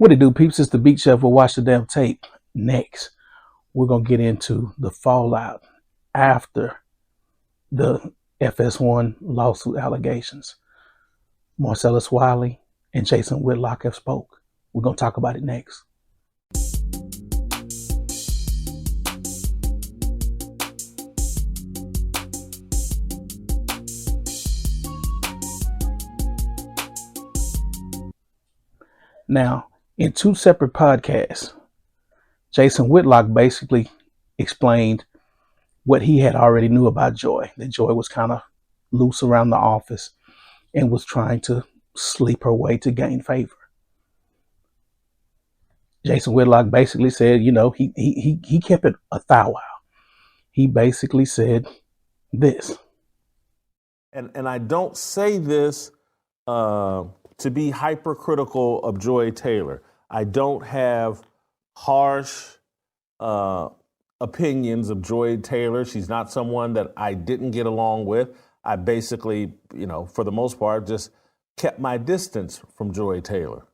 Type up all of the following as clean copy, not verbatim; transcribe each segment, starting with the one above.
What it do, peeps? It's the Beat Chef. We'll watch the damn tape. Next, we're going to get into the fallout after the FS1 lawsuit allegations. Marcellus Wiley and Jason Whitlock have spoke. We're going to talk about it next. Now, in two separate podcasts, Jason Whitlock basically explained what he had already knew about Joy, that Joy was kind of loose around the office and was trying to sleep her way to gain favor. Jason Whitlock basically said, he kept it a thou wow. He basically said this. And I don't say this to be hypercritical of Joy Taylor. I don't have harsh opinions of Joy Taylor. She's not someone that I didn't get along with. I basically, for the most part, just kept my distance from Joy Taylor.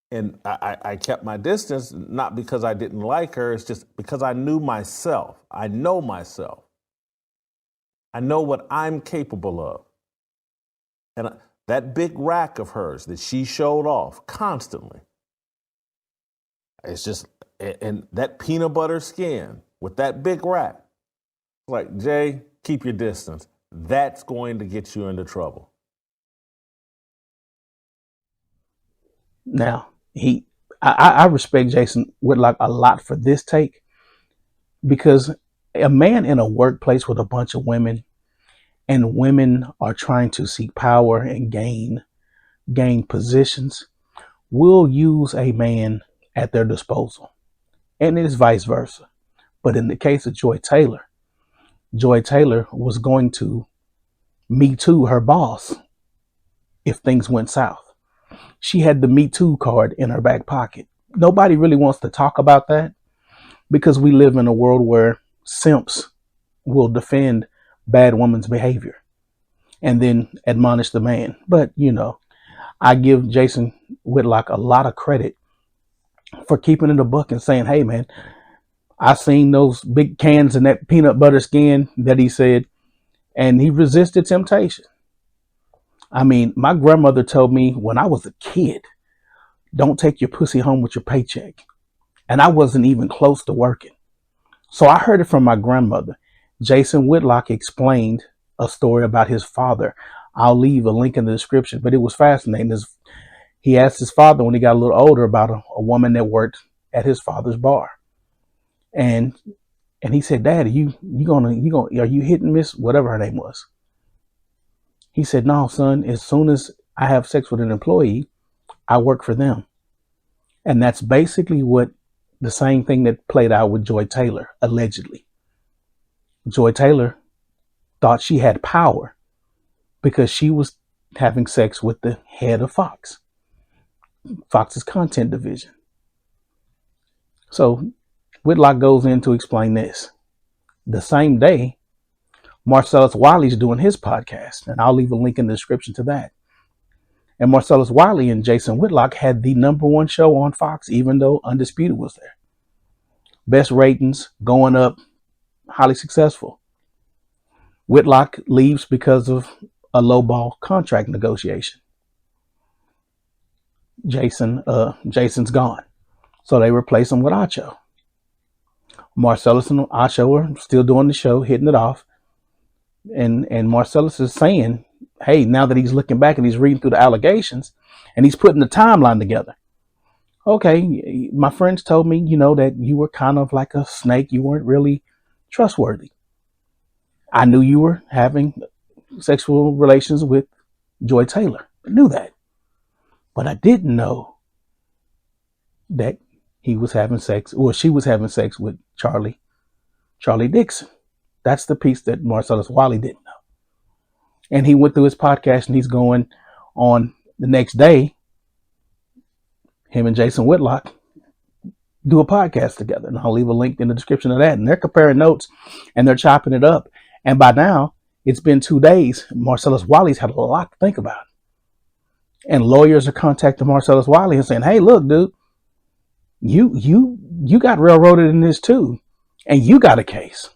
And I kept my distance, not because I didn't like her, it's just because I knew myself. I know myself. I know what I'm capable of. And that big rack of hers that she showed off constantly, it's just, and that peanut butter skin with that big rack, like, Jay, keep your distance. That's going to get you into trouble. Now, I respect Jason Whitlock a lot for this take, because a man in a workplace with a bunch of women, and women are trying to seek power and gain positions, will use a man at their disposal. And it is vice versa. But in the case of Joy Taylor was going to Me Too her boss if things went south. She had the Me Too card in her back pocket. Nobody really wants to talk about that because we live in a world where simps will defend bad woman's behavior and then admonish the man. But, I give Jason Whitlock a lot of credit for keeping it a buck and saying, hey, man, I seen those big cans and that peanut butter skin that he said, and he resisted temptation. I mean, my grandmother told me when I was a kid, don't take your pussy home with your paycheck. And I wasn't even close to working. So I heard it from my grandmother. Jason Whitlock explained a story about his father. I'll leave a link in the description, but it was fascinating. He asked his father when he got a little older about a woman that worked at his father's bar. And he said, Dad, are you hitting Miss whatever her name was? He said, no, son, as soon as I have sex with an employee, I work for them. And that's basically the same thing that played out with Joy Taylor, allegedly. Joy Taylor thought she had power because she was having sex with the head of Fox's content division. So Whitlock goes in to explain this. The same day, Marcellus Wiley's doing his podcast, and I'll leave a link in the description to that. And Marcellus Wiley and Jason Whitlock had the #1 show on Fox, even though Undisputed was there. Best ratings, going up, highly successful. Whitlock leaves because of a lowball contract negotiation. Jason's gone. So they replace him with Acho. Marcellus and Acho are still doing the show, hitting it off. And Marcellus is saying, hey, now that he's looking back and he's reading through the allegations and he's putting the timeline together. Okay, my friends told me, that you were kind of like a snake. You weren't really trustworthy. I knew you were having sexual relations with Joy Taylor. I knew that. But I didn't know that he was having sex, or she was having sex with Charlie Dixon. That's the piece that Marcellus Wiley didn't know. And he went through his podcast and he's going on the next day. Him and Jason Whitlock do a podcast together. And I'll leave a link in the description of that. And they're comparing notes and they're chopping it up. And by now, it's been 2 days. Marcellus Wiley's had a lot to think about. And lawyers are contacting Marcellus Wiley and saying, "Hey, look, dude, you got railroaded in this too, and you got a case."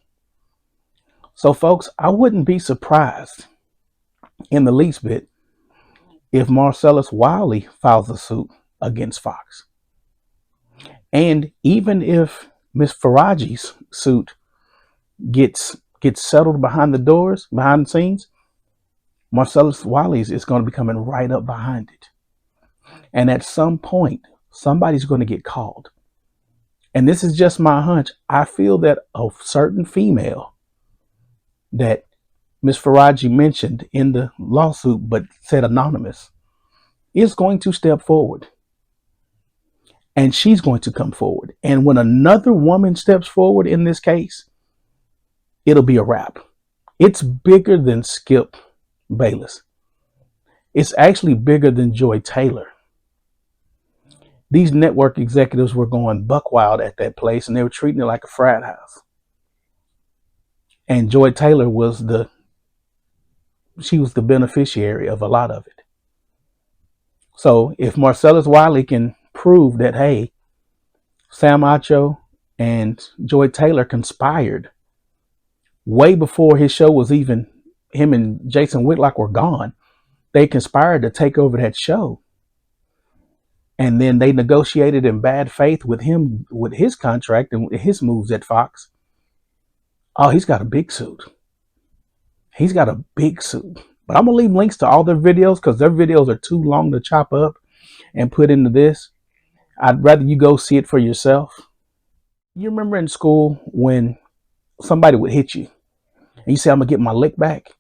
So, folks, I wouldn't be surprised in the least bit if Marcellus Wiley files a suit against Fox. And even if Miss Faraji's suit gets settled behind the doors, behind the scenes, Marcellus Wiley's is going to be coming right up behind it. And at some point, somebody's going to get called. And this is just my hunch. I feel that a certain female that Miss Faraji mentioned in the lawsuit but said anonymous is going to step forward. And she's going to come forward. And when another woman steps forward in this case, it'll be a wrap. It's bigger than Skip Bayless. It's actually bigger than Joy Taylor. These network executives were going buck wild at that place, and they were treating it like a frat house. And Joy Taylor was the beneficiary of a lot of it. So if Marcellus Wiley can prove that, hey, Sam Acho and Joy Taylor conspired way before his show was even, him and Jason Whitlock were gone, they conspired to take over that show. And then they negotiated in bad faith with him, with his contract and his moves at Fox. Oh, he's got a big suit. He's got a big suit. But I'm going to leave links to all their videos because their videos are too long to chop up and put into this. I'd rather you go see it for yourself. You remember in school when somebody would hit you and you say, "I'm going to get my lick back"?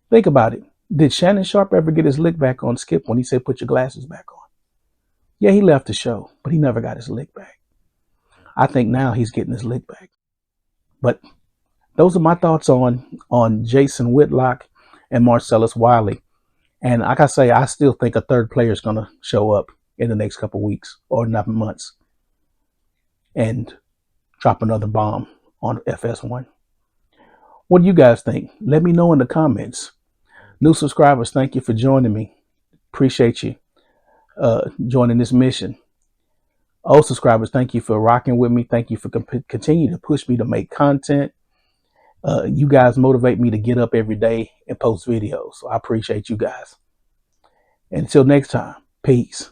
Think about it. Did Shannon Sharp ever get his lick back on Skip when he said, "Put your glasses back on"? Yeah, he left the show, but he never got his lick back. I think now he's getting his lick back. But those are my thoughts on Jason Whitlock and Marcellus Wiley. And like I say, I still think a third player is going to show up in the next couple of weeks or not months and drop another bomb on FS1. What do you guys think? Let me know in the comments. New subscribers, thank you for joining me. Appreciate you joining this mission. Old subscribers, thank you for rocking with me. Thank you for continuing to push me to make content. You guys motivate me to get up every day and post videos. So I appreciate you guys. Until next time, peace.